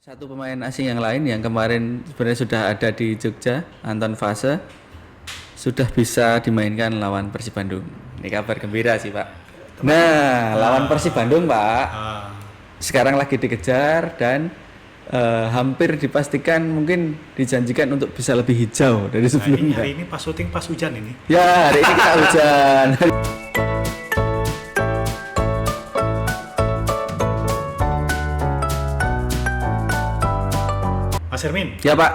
Satu pemain asing yang lain yang kemarin sebenarnya sudah ada di Jogja, Anton Fase, sudah bisa dimainkan lawan Persib Bandung. Ini kabar gembira sih, Pak. Nah, lawan Persib Bandung, Pak, sekarang lagi dikejar dan hampir dipastikan mungkin dijanjikan untuk bisa lebih hijau dari sebelumnya. Hari ini pas syuting pas hujan ini. Ya, hari ini kita hujan. Mas Hermin, Ya, Pak.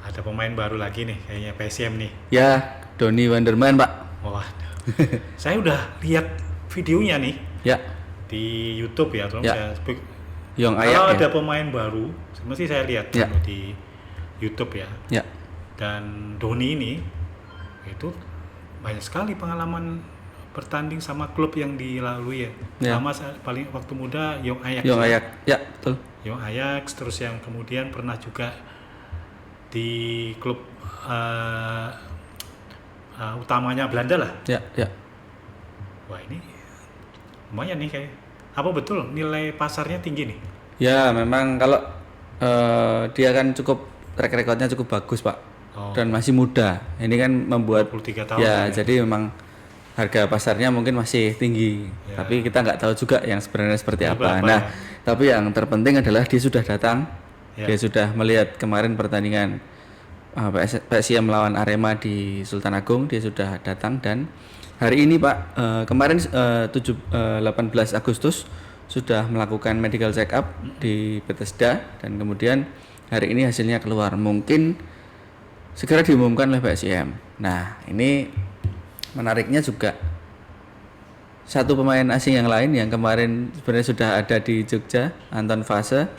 ada pemain baru lagi nih kayaknya PSM nih. Ya, Donny Wanderman, Pak. Wah, saya udah lihat videonya nih Ya, di YouTube ya, terus Ya. saya Yong kalau Ayak ada ya. pemain baru, mesti saya lihat Ya. dulu di YouTube ya. Ya. Dan Doni ini itu banyak sekali pengalaman bertanding sama klub yang dilalui ya. Ya. Sama paling waktu muda Yong Ajax. Yong ya. Ayak. Ya, betul. Yong Ajax, terus yang kemudian pernah juga di klub utamanya Belanda lah. Ya, ya. Wah, ini lumayan nih kayak. Apa betul nilai pasarnya tinggi nih? Ya, memang kalau dia kan cukup track recordnya cukup bagus, Pak. Oh. Dan masih muda. Ini kan membuat 23 tahun ya, kan ya? jadi memang harga pasarnya mungkin masih tinggi. Ya. Tapi kita nggak tahu juga yang sebenarnya seperti Ini apa. berapa Nah, ya? tapi yang terpenting adalah dia sudah datang. Ya. Dia sudah melihat kemarin pertandingan PSIM melawan Arema di Sultan Agung. Dia sudah datang dan hari ini, Pak, kemarin 18 Agustus sudah melakukan medical check up di Bethesda dan kemudian hari ini hasilnya keluar, mungkin segera diumumkan oleh PSIM. Nah, ini menariknya juga satu pemain asing yang lain yang kemarin sebenarnya sudah ada di Jogja, Anton Fase,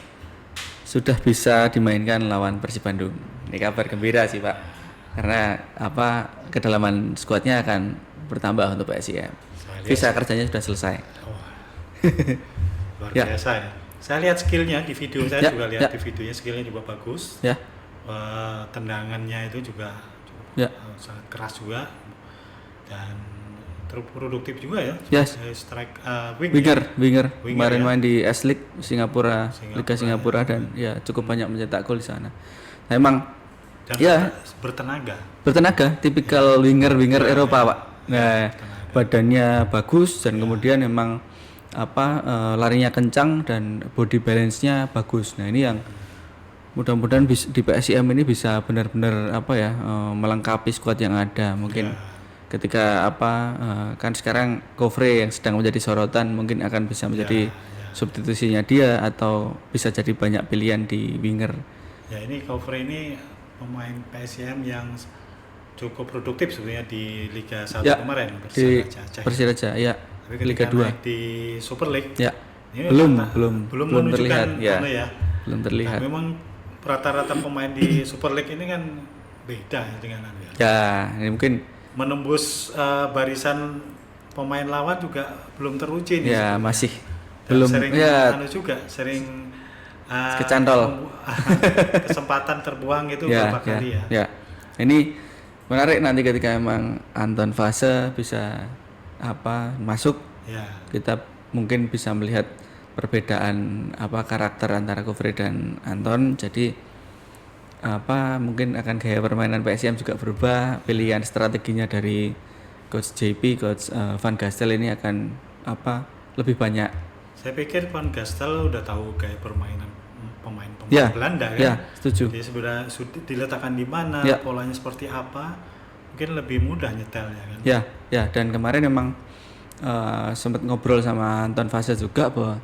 sudah bisa dimainkan lawan Persib Bandung. Ini kabar gembira sih, Pak, karena kedalaman skuadnya akan bertambah untuk PSIM. Visa kerjanya sudah selesai. Luar Ya. biasa ya. Saya lihat skillnya di video, saya Ya, juga ya. lihat di videonya, skillnya juga bagus. Ya, Tendangannya itu juga ya, sangat keras juga dan produktif juga ya. Yes. Sebagai strike wing. winger, Winger kemarin ya. main di S-League Singapura, Liga Singapura ya. dan ya cukup banyak mencetak gol di sana. Nah, emang Dan ya bertenaga. tipikal winger Ya, Eropa, ya. Pak. Nah, badannya bagus dan kemudian memang larinya kencang dan body balance-nya bagus. Nah, ini yang mudah-mudahan di PSIM ini bisa benar-benar melengkapi skuad yang ada. Mungkin ketika kan sekarang Kovre yang sedang menjadi sorotan mungkin akan bisa menjadi substitusinya dia atau bisa jadi banyak pilihan di winger. Ya, ini Kovre ini pemain PSM yang cukup produktif sebenarnya di Liga 1 Ya, kemarin di Persiraja Aceh. Persiraja, ya. Tapi Liga ketika 2. naik di Super League, Ya. ini Belum menunjukkan terlihat, ya. ya. Belum terlihat. Nah, memang rata-rata pemain di Super League ini kan beda ya dengan anu ya. Ya, ini mungkin Menembus barisan pemain lawan juga belum teruji nih. ya sebenarnya. masih Dan belum sering sering kecantol. kesempatan terbuang itu Ya, berapa kali ya. ya. Ini menarik nanti ketika emang Anton Fase bisa masuk, Ya. kita mungkin bisa melihat perbedaan karakter antara Kovre dan Anton. Jadi mungkin akan gaya permainan PSM juga berubah, pilihan strateginya dari coach JP, coach Van Gastel ini akan lebih banyak. Saya pikir Van Gastel udah tahu gaya permainan pemain Ya, Belanda kan. ya, setuju. Jadi sudah diletakkan di mana, Ya. polanya seperti apa, mungkin lebih mudah nyetelnya kan. Ya, dan kemarin memang sempat ngobrol sama Anton Fase juga bahwa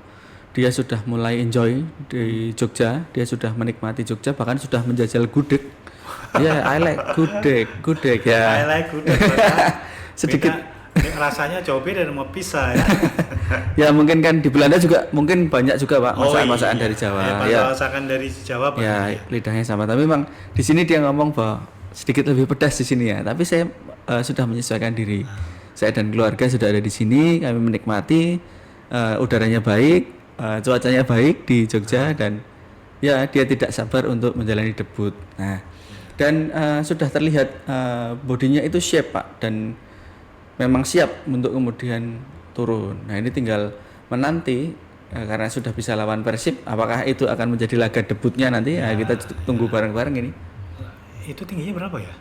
dia sudah mulai enjoy di Jogja, dia sudah menikmati Jogja, bahkan sudah menjajal gudeg. Ya, I like gudeg ya. I like good. Sedikit. Rasanya jauh beda sama pizza ya. Ya mungkin kan di Belanda juga mungkin banyak juga, Pak, masakan dari Jawa. Masakan dari Jawa Pak. Ya, lidahnya sama. Tapi memang di sini dia ngomong bahwa sedikit lebih pedas di sini ya. Tapi saya sudah menyesuaikan diri. Saya dan keluarga sudah ada di sini, kami menikmati udaranya baik, cuacanya baik di Jogja dan ya dia tidak sabar untuk menjalani debut. Nah, dan sudah terlihat bodinya itu shape, Pak, dan memang siap untuk kemudian turun. Nah, ini tinggal menanti karena sudah bisa lawan Persib, apakah itu akan menjadi laga debutnya nanti? Nah, kita tunggu bareng-bareng ini. Itu tingginya berapa ya?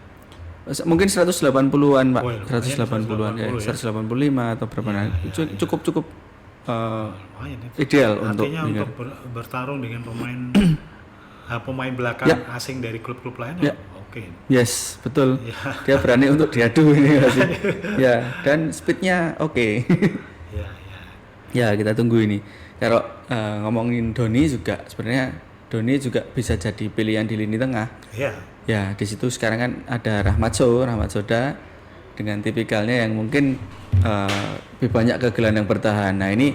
Mungkin 180-an Pak, Oh, ya, 180-an ya, 185 atau berapa? Nah, cukup Lumayan itu. ideal untuk Artinya untuk bertarung dengan pemain belakang asing dari klub-klub lain Ya. oke. Yes, betul. Ya. Dia berani untuk diadu ini pasti. Ya, dan speednya oke. Ya, ya. Ya, kita tunggu ini. Kalau ngomongin Doni juga, sebenarnya Doni juga bisa jadi pilihan di lini tengah. Ya. Ya, di situ sekarang kan ada Rahmat Soda dengan tipikalnya yang mungkin lebih banyak ke gelandang bertahan. Nah, ini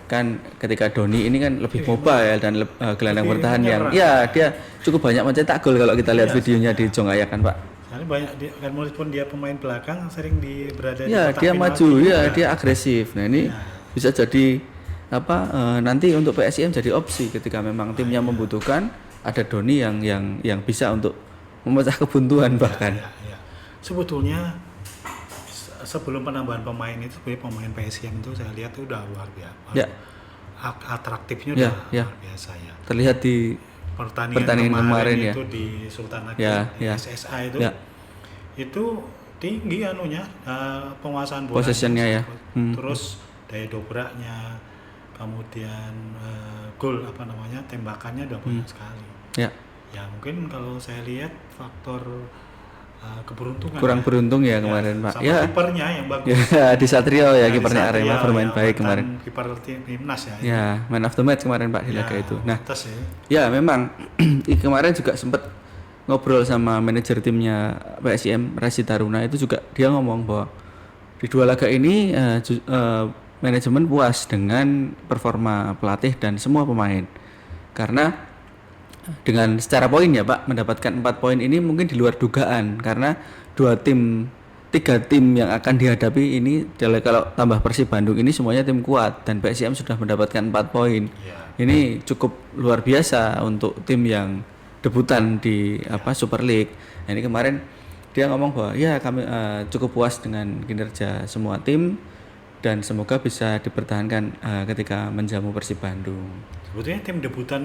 kan ketika Doni ini kan lebih mobile dan gelandang bertahan yang ya dia cukup banyak mencetak gol kalau kita lihat videonya di Jongaya kan Pak. Karena banyak dia, kan meskipun dia pemain belakang sering berada di Ya, kotak dia penalti maju, juga. ya dia agresif. Nah, ini bisa jadi nanti untuk PSIM jadi opsi ketika memang timnya membutuhkan, ada Doni yang bisa untuk memecah kebuntuan bahkan. Ya, ya. Sebetulnya sebelum penambahan pemain itu sebenarnya pemain PSIM itu saya lihat udah luar biasa. Ya. Atraktifnya Ya, udah ya. luar biasa ya. Terlihat di Pertandingan kemarin ya. itu di Sultan Agung di Ya. SSA itu. Ya. Itu tinggi penguasaan bola. Possession-nya ya. Terus daya dobraknya, kemudian gol tembakannya udah banyak sekali. Ya. Ya mungkin kalau saya lihat faktor keberuntungan Kurang beruntung ya kemarin Pak. sama Ya. kipernya yang bagus. Ya, di Satrio ya Di kipernya Satrio Arema bermain yang baik mantan kemarin. Kiper timnas ya. Ya, man of the match kemarin Pak di laga itu. Nah, Atas ya. ya memang kemarin juga sempat ngobrol sama manajer timnya PSIM Rashid Taruna, itu juga dia ngomong bahwa di dua laga ini manajemen puas dengan performa pelatih dan semua pemain. Karena dengan secara poin ya Pak, mendapatkan 4 poin ini mungkin di luar dugaan karena 3 tim yang akan dihadapi ini kalau tambah Persib Bandung ini semuanya tim kuat dan PSIM sudah mendapatkan 4 poin. Ya. Ini cukup luar biasa untuk tim yang debutan di Super League. Nah, ini kemarin dia ngomong bahwa ya kami cukup puas dengan kinerja semua tim dan semoga bisa dipertahankan ketika menjamu Persib Bandung. Sebetulnya tim debutan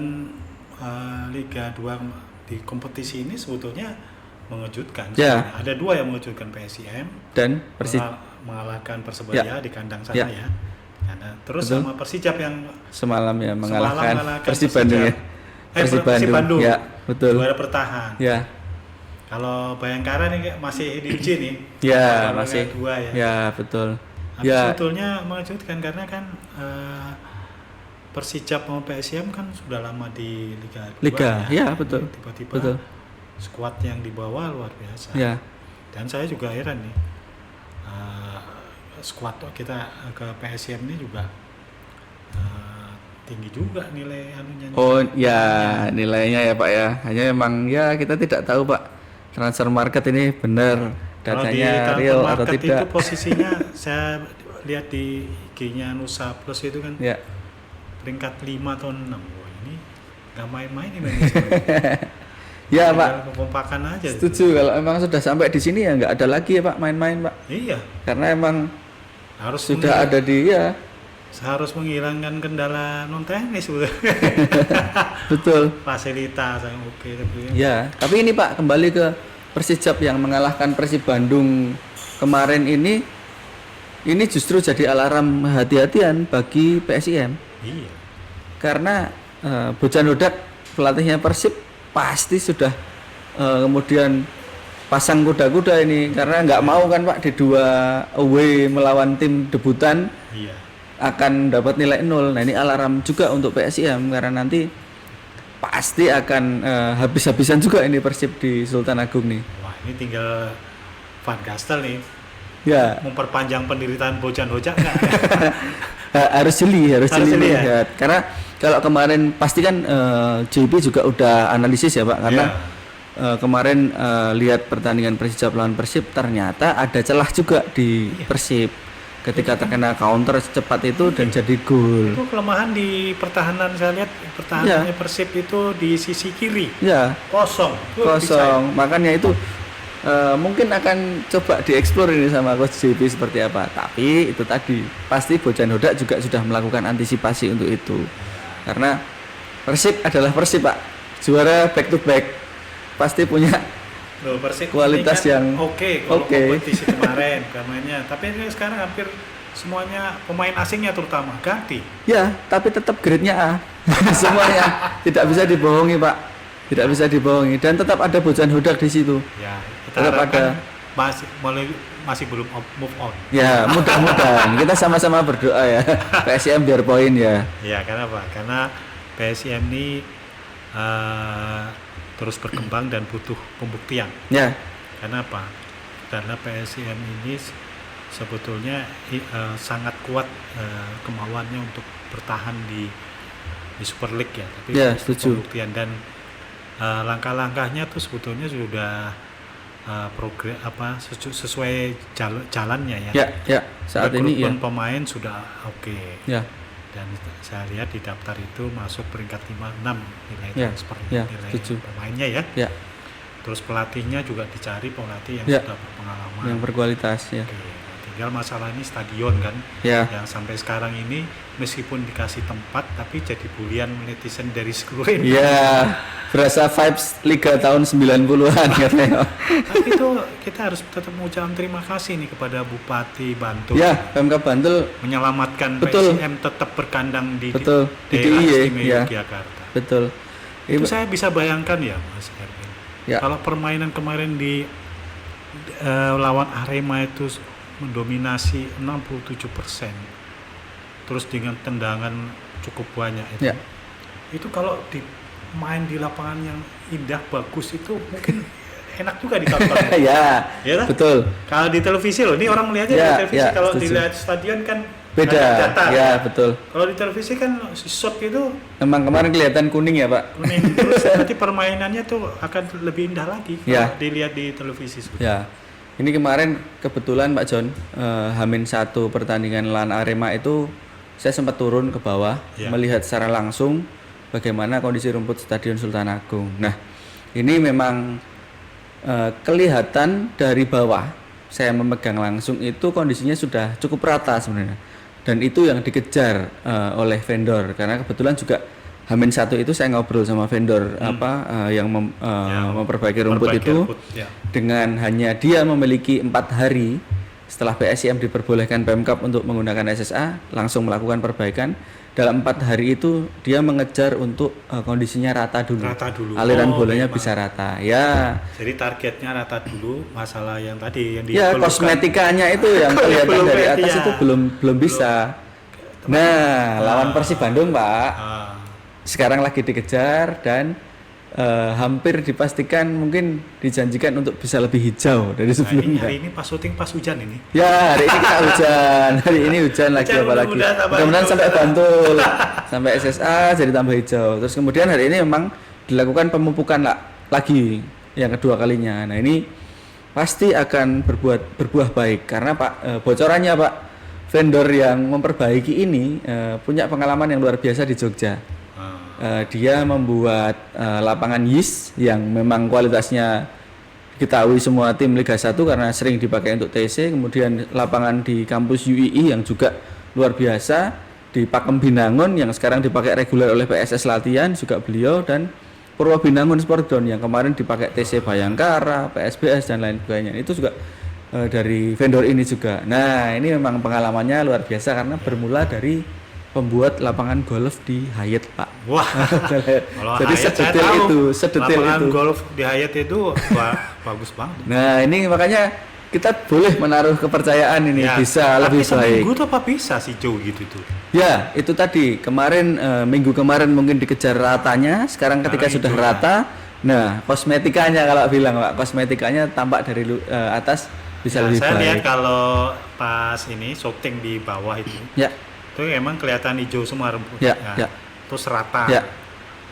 Liga 2 di kompetisi ini sebetulnya mengejutkan. Ya. Ada 2 yang mengejutkan, PSIM Dan Persib mengalahkan Persebaya di kandang sana ya. Terus Betul. sama Persijap yang semalam ya mengalahkan mengalahkan Persib Bandung ya. Persib Bandung. Ya, betul. Juara bertahan. Ya. Kalau Bayangkara nih masih diuji nih. Ya, Juara masih. 2 ya. Ya, betul. Tapi Ya, sebetulnya mengejutkan karena kan Persijap sama PSIM kan sudah lama di Liga 2 ya, betul. Tiba-tiba Betul. skuad yang dibawa luar biasa. Ya. Dan saya juga heran nih, skuad kita ke PSIM ini juga tinggi juga nilai anunya. Oh ya, nilainya ya Pak ya. Hanya memang ya kita tidak tahu Pak, transfer market ini benar Kalau di datanya transfer real atau market tidak. itu posisinya saya lihat di IG-nya Nusa Plus itu kan Ya. peringkat 5 atau 6. Wah, ini nggak main-main ini manajemen. Ya Tinggal Pak, kekompakan aja. setuju. Kalau emang sudah sampai di sini ya nggak ada lagi ya Pak main-main Pak. Iya, Karena emang harus sudah ada di ya. harus menghilangkan kendala non teknis Betul. fasilitas yang oke tapi Ya, tapi ini Pak kembali ke Persijap yang mengalahkan Persib Bandung kemarin ini justru jadi alarm hati-hatian bagi PSIM. iya. Karena Bojan Hodak pelatihnya Persib pasti sudah kemudian pasang kuda-kuda ini karena nggak mau kan Pak di 2 away melawan tim debutan Iya. akan dapat nilai 0. Nah, ini alarm juga untuk PSIM karena nanti pasti akan habis-habisan juga ini Persib di Sultan Agung nih. Wah, ini tinggal Van Gastel nih Ya, memperpanjang penderitaan Bojan Hodak nggak? harus jeli Harus jeli ya? melihat. Karena kalau kemarin pasti kan JP juga udah analisis ya Pak karena kemarin lihat pertandingan Persijap lawan Persib ternyata ada celah juga di Persib ketika terkena counter secepat itu dan jadi gol. Itu kelemahan di pertahanan, saya lihat pertahanannya Persib itu di sisi kiri Ya, kosong. Tuh, bisa ya? kosong. Makanya itu mungkin akan coba dieksplor ini sama Coach JP seperti apa. Tapi itu tadi pasti Bojan Hodak juga sudah melakukan antisipasi untuk itu. Karena Persib adalah Persib Pak, juara back to back, pasti punya Persib kualitas kan yang kalau kompetisi kemarin namanya. Tapi ini sekarang hampir semuanya pemain asingnya terutama ganti. Ya, tapi tetap grade-nya A. Semuanya tidak bisa dibohongi Pak, tidak bisa dibohongi, dan tetap ada Bojan Hodak di situ. Ya, kita tetap ada. Masih belum move on. Ya, mudah-mudahan kita sama-sama berdoa ya. PSM biar poin ya. Ya, kenapa? Karena PSM ini terus berkembang dan butuh pembuktian. Ya. Kenapa? Karena PSM ini sebetulnya sangat kuat kemauannya untuk bertahan di Super League ya, tapi ya, setuju. Pembuktian dan langkah-langkahnya tuh sebetulnya sudah progres sesuai jalannya ya. Ya, saat ini ya. Pemain sudah oke. Ya. Dan saya lihat di daftar itu masuk peringkat 5-6 nilai transfer ya, nilai setuju. pemainnya ya. Ya. Terus pelatihnya juga dicari pelatih yang sudah berpengalaman, yang berkualitas ya. Oke. Tinggal masalah ini stadion kan, yang sampai sekarang ini meskipun dikasih tempat tapi jadi bulian netizen dari seluruh Indonesia. Iya, berasa vibes Liga tahun 90-an katanya. Tapi itu kita harus tetap mengucapkan terima kasih nih kepada Bupati Bantul. Ya, Pemkab Bantul menyelamatkan PSM tetap berkandang di daerah istimewa Yogyakarta. Betul. Itu saya bisa bayangkan ya Mas Erwin. Ya. Kalau permainan kemarin di lawan Arema itu mendominasi 67%, terus dengan tendangan cukup banyak itu. Ya. Itu kalau main di lapangan yang indah bagus itu mungkin enak juga ditonton. Ya, kan? Betul. Kalau di televisi loh, ini orang melihatnya di televisi. Kalau dilihat stadion kan beda. Datar, ya, betul. Kalau di televisi kan shot itu emang kemarin kelihatan kuning ya Pak. Kuning. Terus nanti permainannya tuh akan lebih indah lagi kalau dilihat di televisi. Ya. Ini kemarin kebetulan Pak John, H-1 pertandingan lawan Arema itu saya sempat turun ke bawah melihat secara langsung bagaimana kondisi rumput Stadion Sultan Agung. Nah, ini memang kelihatan dari bawah, saya memegang langsung itu kondisinya sudah cukup rata sebenarnya. Dan itu yang dikejar oleh vendor, karena kebetulan juga H-1 itu saya ngobrol sama vendor yang memperbaiki rumput itu dengan hanya dia memiliki 4 hari setelah PSIM diperbolehkan Pemkab untuk menggunakan SSA langsung melakukan perbaikan. Dalam 4 hari itu dia mengejar untuk kondisinya rata dulu. Aliran bolanya bisa rata. Ya. Jadi targetnya rata dulu, masalah yang tadi yang kosmetikanya itu yang kelihatan dari atas itu belum bisa. Nah, lawan Persib Bandung, Pak. Sekarang lagi dikejar dan hampir dipastikan mungkin dijanjikan untuk bisa lebih hijau dari sebelumnya. Hari ini pas syuting pas hujan ini. Ya, hari ini kita hujan. Hari ini hujan lagi apalagi. Mudah-mudahan sampai Bantul, sampai SSA jadi tambah hijau. Terus kemudian hari ini memang dilakukan pemupukan lagi yang kedua kalinya. Nah, ini pasti akan berbuah baik karena Pak bocorannya Pak, vendor yang memperbaiki ini punya pengalaman yang luar biasa di Jogja. Dia membuat lapangan YIS yang memang kualitasnya diketahui semua tim Liga 1 karena sering dipakai untuk TC. Kemudian lapangan di kampus UII yang juga luar biasa, di Pakem Binangun yang sekarang dipakai reguler oleh PSS latihan juga beliau, dan Purwo Binangun Sport Ground yang kemarin dipakai TC Bayangkara, PSBS dan lain sebagainya. Itu juga dari vendor ini juga. Nah, ini memang pengalamannya luar biasa karena bermula dari pembuat lapangan golf di Hyatt, Pak. Wah. Jadi sedetail itu. Lapangan golf di Hyatt itu bagus banget. Nah, ini makanya kita boleh menaruh kepercayaan ini bisa lebih baik. Tapi seminggu tuh apa bisa sih jauh gitu tuh? Ya, itu tadi kemarin minggu kemarin mungkin dikejar ratanya, sekarang ketika sudah rata, nah kosmetikanya kalau bilang Pak, kosmetikanya tampak dari atas bisa lebih baik. Saya lihat kalau pas ini syuting di bawah itu. Ya. Itu emang kelihatan hijau semua rumput. Ya. Terus rata. Ya.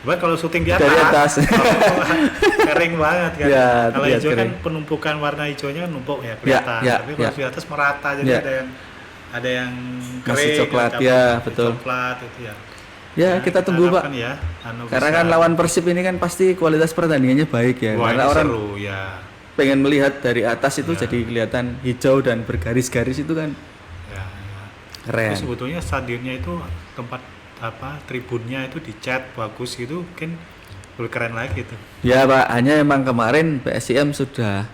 Cuman kalau syuting di atas, dari atas. kering banget kan. Ya, kalau hijau kering. kan penumpukan warna hijaunya numpuk ya kelihatan. Tapi kalau di atas merata, jadi ada yang kering, masih coklat ya, betul. Coklat itu ya. Ya, kita tunggu Pak. Ya, karena kan lawan Persib ini kan pasti kualitas pertandingangannya baik ya. Wah, karena ini orang seru ya. pengen melihat dari atas itu jadi kelihatan hijau dan bergaris-garis itu kan keren. Terus sebetulnya stadionnya itu tempat tribunnya itu dicat bagus gitu, mungkin lebih keren lagi gitu. Ya Pak, hanya emang kemarin PSIM sudah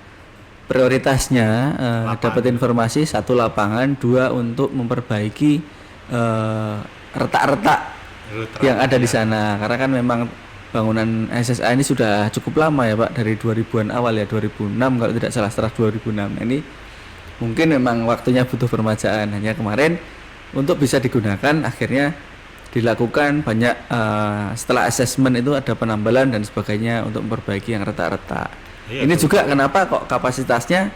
prioritasnya dapat informasi 1 lapangan, 2 untuk memperbaiki retak-retak yang ada di sana, karena kan memang bangunan SSA ini sudah cukup lama ya Pak, dari 2000-an awal ya, 2006 kalau tidak salah, setelah 2006. Nah, ini mungkin memang waktunya butuh permajaan, hanya kemarin untuk bisa digunakan akhirnya dilakukan banyak setelah asesmen itu ada penambalan dan sebagainya untuk memperbaiki yang retak-retak. Ini juga kenapa kok kapasitasnya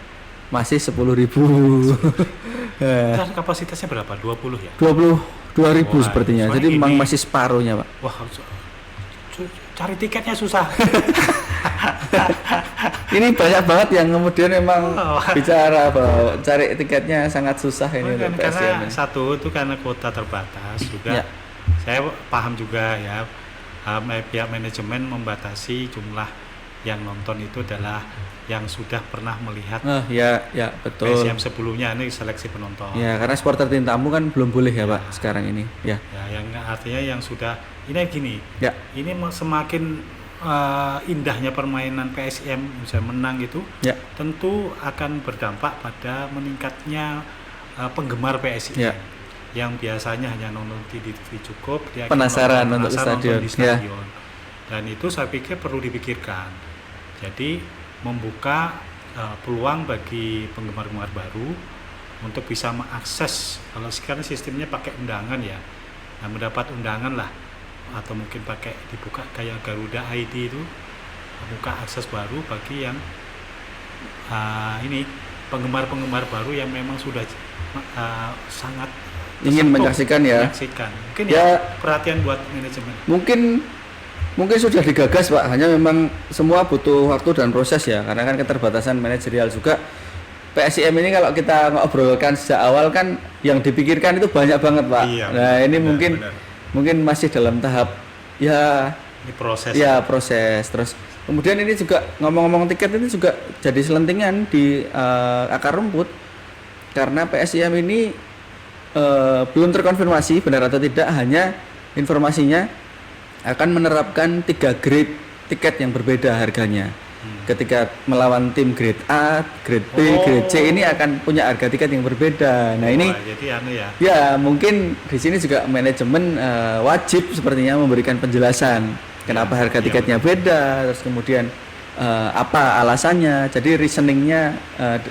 masih 10.000. Kapasitasnya berapa? 20 ya? 22.000 sepertinya. Jadi memang masih separuhnya Pak. Wah, cari tiketnya susah. Ini banyak banget yang kemudian memang bicara bahwa cari tiketnya sangat susah ini untuk PSIM. Karena satu itu karena kuota terbatas juga. Saya paham juga ya, pihak manajemen membatasi jumlah yang nonton itu adalah yang sudah pernah melihat betul. PSIM sebelumnya, ini seleksi penonton. Ya, karena supporter tim tamu kan belum boleh ya Pak sekarang ini. Ya, yang artinya yang sudah ini gini. Ya. Ini semakin indahnya permainan PSIM bisa menang itu, tentu akan berdampak pada meningkatnya penggemar PSIM. Yang biasanya hanya nonton di TV cukup, dia penasaran untuk stadion. Di stadion. Dan itu saya pikir perlu dipikirkan. Jadi membuka peluang bagi penggemar-penggemar baru untuk bisa mengakses. Kalau sekarang sistemnya pakai undangan ya, mendapat undangan lah, atau mungkin pakai dibuka kayak Garuda ID itu, membuka akses baru bagi yang ini penggemar-penggemar baru yang memang sudah sangat ingin menyaksikan ya. Mungkin ya perhatian buat manajemen. Mungkin sudah digagas Pak, hanya memang semua butuh waktu dan proses ya, karena kan keterbatasan manajerial juga. PSIM ini kalau kita ngobrolkan sejak awal kan yang dipikirkan itu banyak banget Pak. Nah ini mungkin masih dalam tahap ini proses. Ya proses. Terus kemudian ini juga ngomong-ngomong tiket ini juga jadi selentingan di akar rumput, karena PSIM ini belum terkonfirmasi benar atau tidak, hanya informasinya akan menerapkan 3 grade tiket yang berbeda harganya. Ketika melawan tim grade A, grade B, grade C ini akan punya harga tiket yang berbeda. Nah ini ya mungkin di sini juga manajemen wajib sepertinya memberikan penjelasan kenapa harga tiketnya beda, terus kemudian apa alasannya. Jadi reasoningnya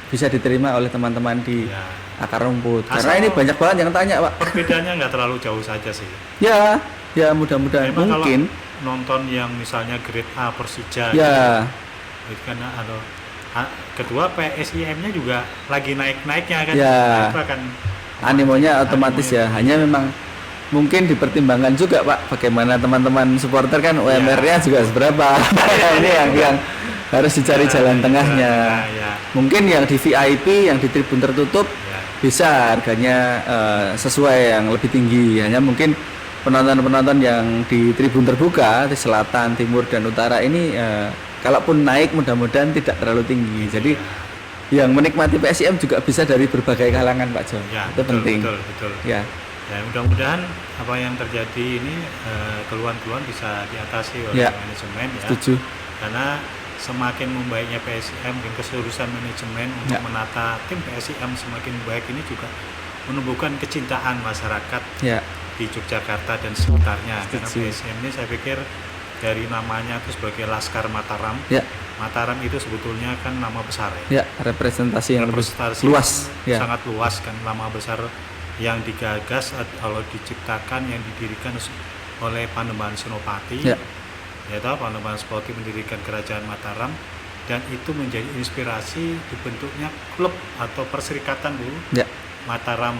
bisa diterima oleh teman-teman di akar rumput. Karena ini banyak banget yang tanya Pak. Perbedaannya nggak terlalu jauh saja sih. Ya mudah-mudahan. Memang mungkin kalau nonton yang misalnya grade A Persija gitu, karena kedua PSIM-nya juga lagi naik-naiknya kan, kan animonya otomatis ya. Hanya memang mungkin dipertimbangkan juga Pak, bagaimana teman-teman supporter kan UMR-nya juga seberapa. Ini yang harus dicari jalan tengahnya. Mungkin yang di VIP, yang di tribun tertutup bisa harganya sesuai yang lebih tinggi. Hanya mungkin penonton-penonton yang di tribun terbuka di selatan, timur dan utara ini kalaupun naik mudah-mudahan tidak terlalu tinggi. Jadi yang menikmati PSIM juga bisa dari berbagai kalangan Pak Jo. Itu penting. Betul. Ya, mudah-mudahan apa yang terjadi ini keluhan-keluhan bisa diatasi oleh manajemen ya. Setuju. Karena semakin membaiknya PSIM dan keseriusan manajemen untuk menata tim PSIM semakin baik, ini juga menumbuhkan kecintaan masyarakat di Yogyakarta dan sekitarnya. Karena PSIM ini saya pikir dari namanya itu sebagai Laskar Mataram. Mataram itu sebetulnya kan nama besar ya. Representasi yang luas. Sangat luas kan, nama besar yang digagas atau diciptakan, yang didirikan oleh Panembahan Senopati. Panembahan Senopati mendirikan Kerajaan Mataram, dan itu menjadi inspirasi dibentuknya klub atau perserikatan dulu. Mataram,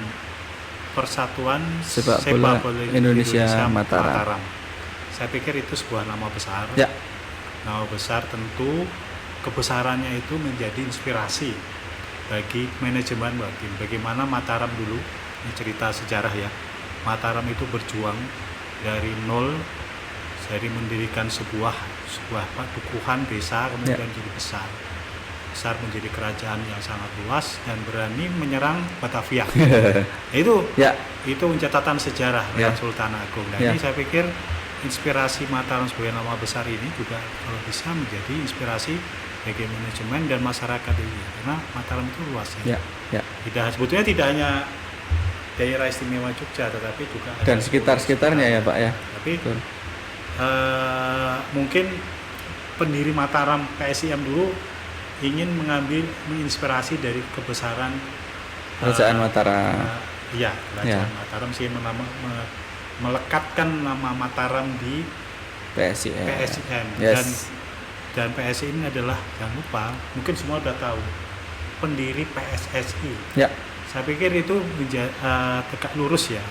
Persatuan Sepak Bola Indonesia Mataram. Saya pikir itu sebuah nama besar. Nama besar, tentu kebesarannya itu menjadi inspirasi bagi manajemen tim. Bagaimana Mataram dulu, ini cerita sejarah ya. Mataram itu berjuang dari nol, dari mendirikan sebuah dukuhan desa, kemudian jadi besar. besar menjadi kerajaan yang sangat luas dan berani menyerang Batavia. Itu catatan sejarah lewat Sultan Agung. Nah, ini saya pikir inspirasi Mataram sebagai nama besar ini juga kalau bisa menjadi inspirasi bagi manajemen dan masyarakat ini, karena Mataram itu luas Sebetulnya tidak hanya daerah istimewa Jogja, tetapi juga dan sekitar-sekitarnya ya Pak ya. Tapi mungkin pendiri Mataram PSIM dulu ingin menginspirasi dari kebesaran Kerajaan Mataram. Kerajaan Mataram sih melekatkan nama Mataram di PSIM. Dan PSIM ini adalah, jangan lupa, mungkin semua udah tahu, pendiri PSSI. Saya pikir itu tegak lurus ya,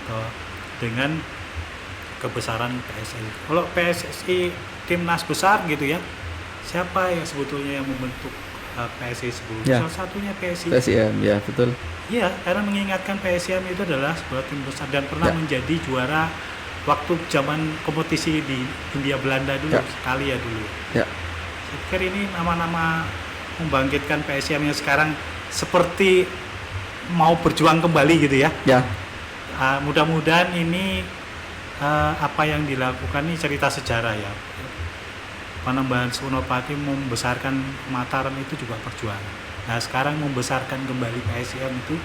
atau dengan kebesaran PSSI. Kalau PSSI timnas besar gitu ya, siapa yang sebetulnya yang membentuk PSSI sebelumnya? Salah satunya PSIM, ya betul. Iya, karena mengingatkan PSIM itu adalah sebuah tim besar dan pernah menjadi juara waktu zaman kompetisi di Hindia Belanda dulu sekali dulu. Saya pikir ini nama-nama membangkitkan PSIM yang sekarang seperti mau berjuang kembali gitu ya. Mudah-mudahan ini apa yang dilakukan ini cerita sejarah ya. Panembahan Suwernopati membesarkan Mataram itu juga perjuangan. Nah, sekarang membesarkan kembali PSIM itu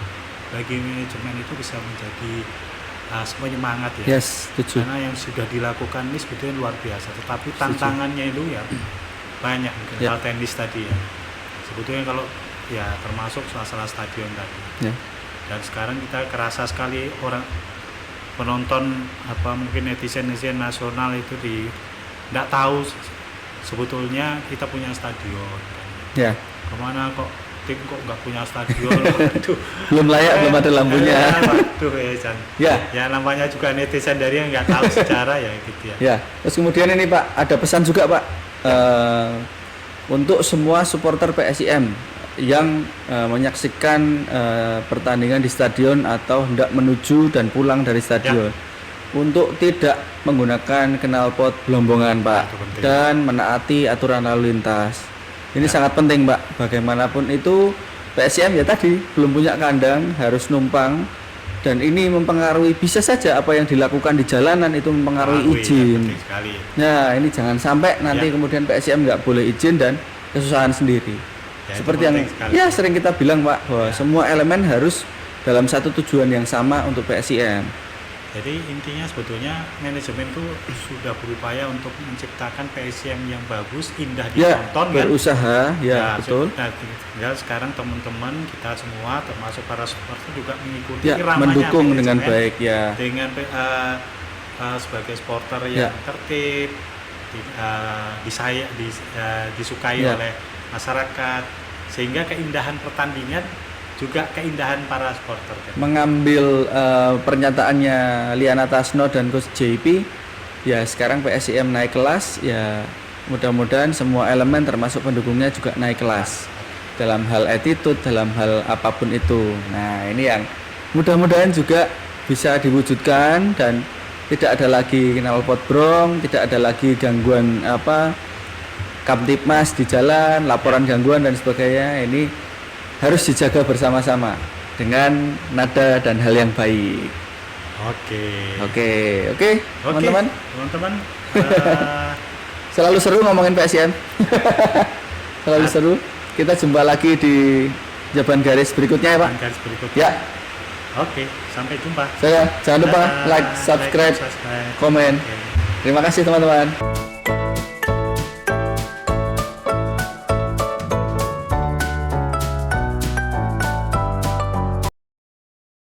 bagi manajemen itu bisa menjadi penyemangat ya. Setuju. Karena yang sudah dilakukan ini sebetulnya luar biasa, tetapi tantangannya itu ya banyak, mungkin hal teknis tadi ya. Sebetulnya kalau termasuk masalah stadion tadi. Dan sekarang kita kerasa sekali orang penonton mungkin netizen nasional itu tidak tahu sebetulnya kita punya stadion. Kemana kok tim kok nggak punya stadion? Belum layak, belum ada lampunya. Namanya juga netizen dari yang nggak tahu sejarah ya gitu ya. Terus kemudian ini Pak, ada pesan juga Pak untuk semua supporter PSIM yang menyaksikan pertandingan di stadion atau hendak menuju dan pulang dari stadion untuk tidak menggunakan knalpot gelombongan Pak, dan menaati aturan lalu lintas. Ini sangat penting Pak, bagaimanapun itu PSIM tadi belum punya kandang, harus numpang, dan ini mempengaruhi, bisa saja apa yang dilakukan di jalanan itu mempengaruhi izin. Nah, ini jangan sampai nanti kemudian PSIM nggak boleh izin dan kesusahan sendiri. Seperti yang sering kita bilang Pak, bahwa semua elemen harus dalam satu tujuan yang sama untuk PSIM. Jadi intinya sebetulnya manajemen itu sudah berupaya untuk menciptakan PSIM yang bagus, indah ditonton, berusaha, betul. Nah, tinggal sekarang teman-teman kita semua, termasuk para supporter juga mengikuti iramanya, mendukung dengan baik dengan sebagai supporter yang tertib, disukai oleh masyarakat, sehingga keindahan pertandingan juga keindahan para supporter. Mengambil pernyataannya Liana Tasno dan Coach JP, sekarang PSIM naik kelas, mudah-mudahan semua elemen termasuk pendukungnya juga naik kelas dalam hal attitude, dalam hal apapun itu. Nah, ini yang mudah-mudahan juga bisa diwujudkan dan tidak ada lagi knalpot brong, tidak ada lagi gangguan Kamtipmas di jalan, laporan gangguan dan sebagainya. Ini harus dijaga bersama-sama dengan nada dan hal yang baik. Oke, teman-teman. Selalu seru ngomongin PSIM. Selalu seru. Kita jumpa lagi di jawaban garis berikutnya ya Pak. Sampai jumpa. Jangan lupa like, subscribe, komen. Terima kasih teman-teman.